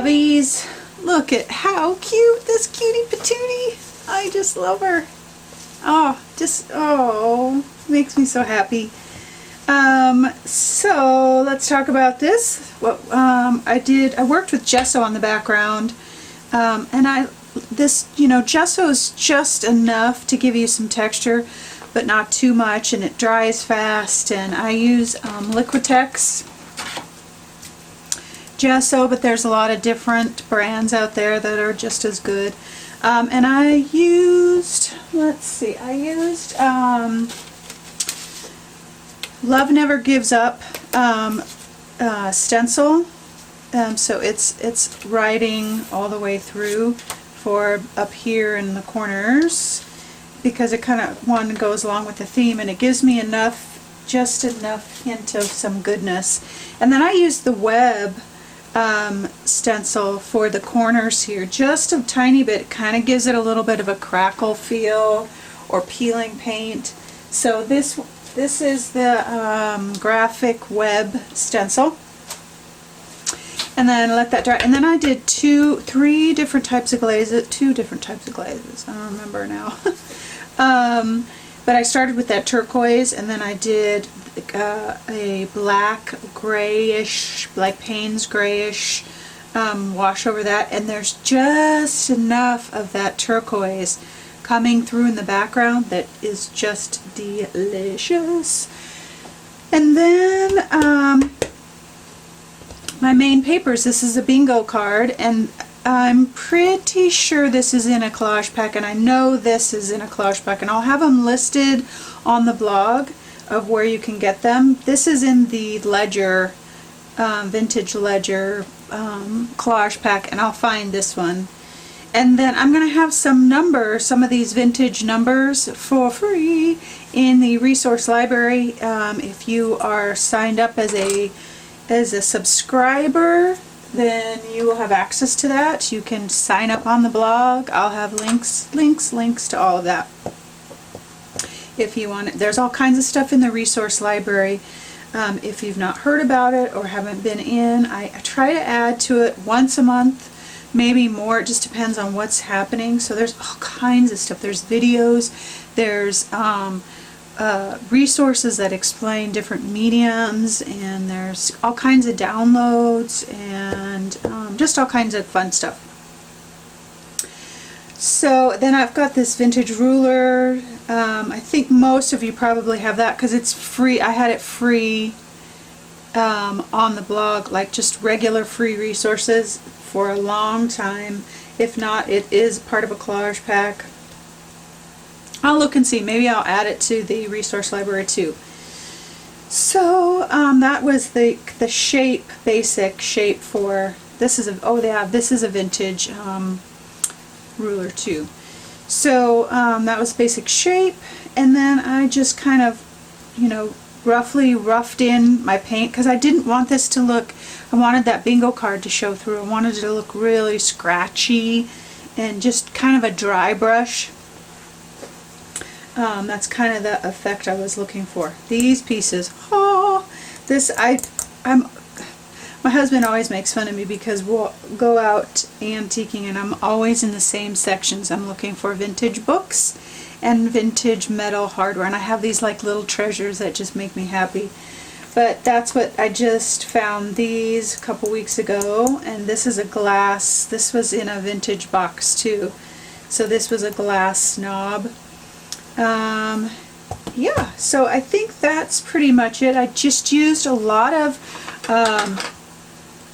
lovey's. Look at how cute this cutie patootie. I just love her. Oh, makes me so happy. So let's talk about this. What I worked with gesso on the background, and gesso is just enough to give you some texture, but not too much, and it dries fast. And I use Liquitex gesso, but there's a lot of different brands out there that are just as good. And I used, Love Never Gives Up stencil. So it's writing all the way through for up here in the corners, because it kind of goes along with the theme, and it gives me just enough hint of some goodness. And then I use the web stencil for the corners here, just a tiny bit. It kind of gives it a little bit of a crackle feel, or peeling paint. So this is the graphic web stencil, and then let that dry. And then I did three different types of glazes. I don't remember now. But I started with that turquoise, and then I did a black grayish, like Payne's grayish wash over that, and there's just enough of that turquoise coming through in the background that is just delicious. And then my main papers, this is a bingo card, and I'm pretty sure this is in a collage pack, and I know this is in a collage pack, and I'll have them listed on the blog of where you can get them. This is in the Ledger, Vintage Ledger collage pack, and I'll find this one. And then I'm going to have some of these vintage numbers for free in the resource library. If you are signed up as a subscriber, then you will have access to that. You can sign up on the blog. I'll have links to all of that. If you want it, there's all kinds of stuff in the resource library. If you've not heard about it or haven't been in, I try to add to it once a month, maybe more. It just depends on what's happening. So there's all kinds of stuff. There's videos, there's resources that explain different mediums, and there's all kinds of downloads, and just all kinds of fun stuff. So then I've got this vintage ruler. I think most of you probably have that because it's free. I had it free on the blog, like just regular free resources for a long time. If not, it is part of a collage pack. I'll look and see. Maybe I'll add it to the resource library too. So that was the basic shape for this. This is a vintage ruler too. So that was basic shape, and then I just kind of, roughly roughed in my paint, because I didn't want this to look, I wanted that bingo card to show through. I wanted it to look really scratchy and just kind of a dry brush. That's kind of the effect I was looking for. These pieces, my husband always makes fun of me because we'll go out antiquing and I'm always in the same sections. I'm looking for vintage books and vintage metal hardware, and I have these like little treasures that just make me happy. But that's what I just found these a couple weeks ago, and this is a glass. This was in a vintage box too. So this was a glass snob. Yeah, so I think that's pretty much it. I just used a lot of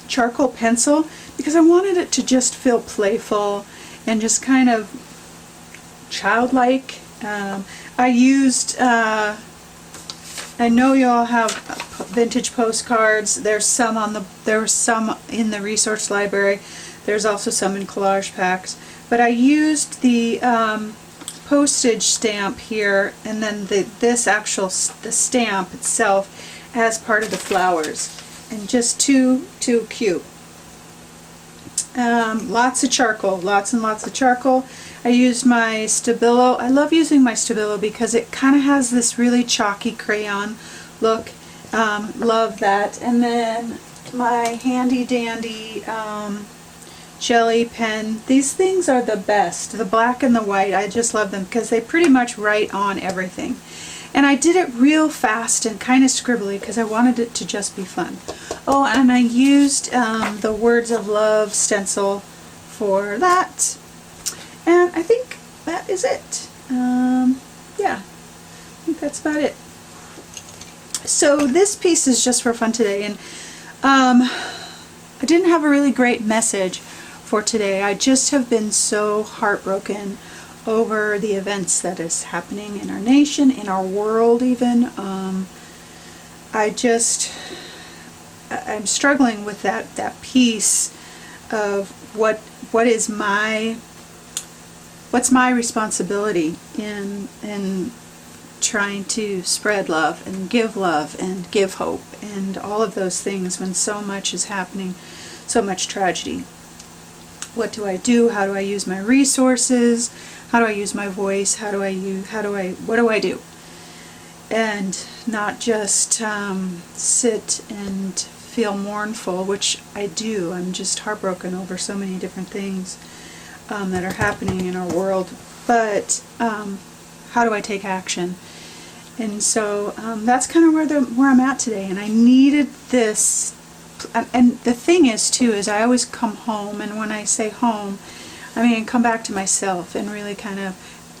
charcoal pencil because I wanted it to just feel playful and just kind of childlike. I used, I know you all have vintage postcards. There's some in the resource library. There's also some in collage packs. But I used the postage stamp here, and then the stamp itself as part of the flowers, and just too cute. Lots of charcoal, lots and lots of charcoal. I used my Stabilo. I love using my Stabilo because it kind of has this really chalky crayon look. Love that. And then my handy dandy jelly pen. These things are the best. The black and the white, I just love them because they pretty much write on everything. And I did it real fast and kind of scribbly because I wanted it to just be fun. Oh, and I used the Words of Love stencil for that. And I think that is it. Yeah, I think that's about it. So this piece is just for fun today, and I didn't have a really great message for today. I just have been so heartbroken over the events that is happening in our nation, in our world even. I'm struggling with that piece of what's my responsibility in trying to spread love and give hope and all of those things when so much is happening, so much tragedy. What do I do? How do I use my resources? How do I use my voice? What do I do? And not just sit and feel mournful, which I do. I'm just heartbroken over so many different things that are happening in our world. But how do I take action? And so that's kind of where I'm at today. And I needed this. And the thing is too, is I always come home, and when I say home, I mean come back to myself and really kind of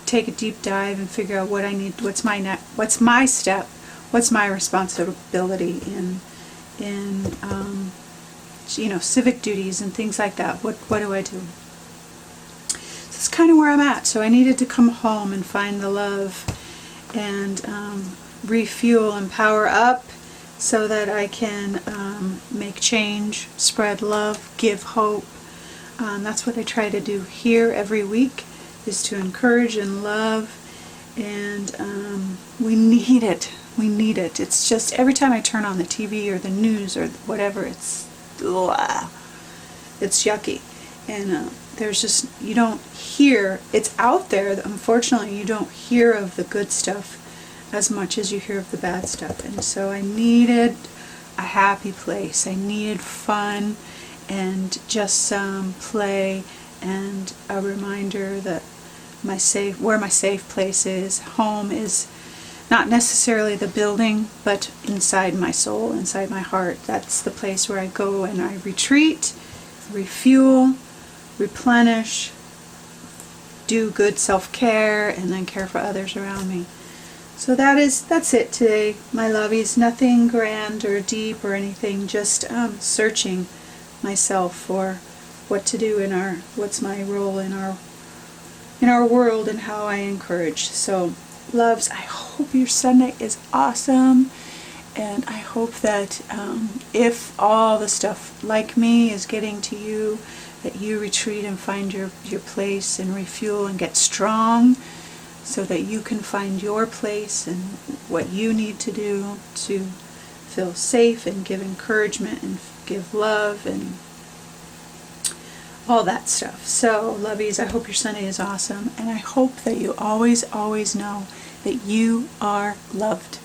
take a deep dive and figure out what I need, what's my step, what's my responsibility in civic duties and things like that. What do I do? So it's kind of where I'm at. So I needed to come home and find the love and refuel and power up, so that I can make change, spread love, give hope. That's what I try to do here every week, is to encourage and love, and we need it. We need it. It's just every time I turn on the TV or the news or whatever, it's yucky. And there's just, you don't hear, it's out there, unfortunately you don't hear of the good stuff as much as you hear of the bad stuff. And so I needed a happy place. I needed fun and just some play and a reminder that where my safe place is. Home is not necessarily the building, but inside my soul, inside my heart. That's the place where I go and I retreat, refuel, replenish, do good self-care, and then care for others around me. So that's it today, my lovies. Nothing grand or deep or anything, just searching myself for what to do what's my role in our world and how I encourage. So loves, I hope your Sunday is awesome, and I hope that if all the stuff like me is getting to you, that you retreat and find your place and refuel and get strong, so that you can find your place and what you need to do to feel safe and give encouragement and give love and all that stuff. So, lovies, I hope your Sunday is awesome, and I hope that you always, always know that you are loved.